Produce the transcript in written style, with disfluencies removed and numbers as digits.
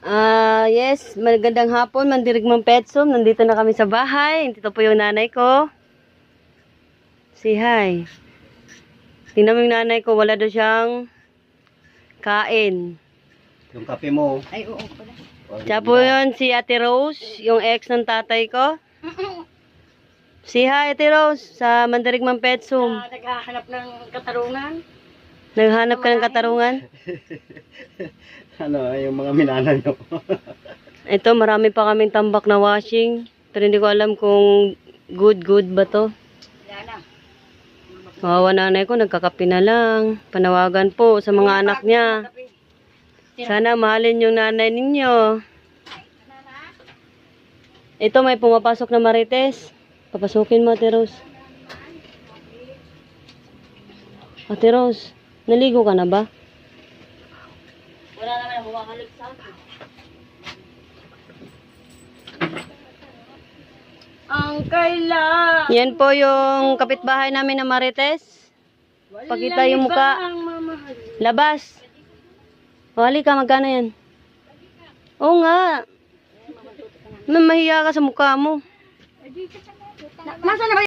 Yes, magandang hapon, Mandirigmang Petsom. Nandito na kami sa bahay. Dito po yung nanay ko. Say hi. Tingnan mo yung nanay ko, wala daw siyang kain. Yung kape mo. Ay, oo pala. Siya po yun, si Ate Rose, yung ex ng tatay ko. Say hi, Ate Rose, sa Mandirigmang Petsom. Naghahanap ng katarungan. Naghanap ka ng katarungan? Ano, yung mga minana nyo. Ito, marami pa kaming tambak na washing. Pero hindi ko alam kung good ba to. Wala na. Kawawa nanay ko, nagkakape na lang. Panawagan po sa mga anak niya. Sana mahalin yung nanay ninyo. Ito, may pumapasok na marites. Papasukin mo, Ate Rose. Ate Rose, naligo ka na ba? Wala naman ang bumakalig sa akin. Ang kailan. Yan po yung kapitbahay namin na marites. Pakita yung muka. Labas. O, halika, magkano yan? Oo nga. Mahiya ka sa mukha mo. Nasaan na ba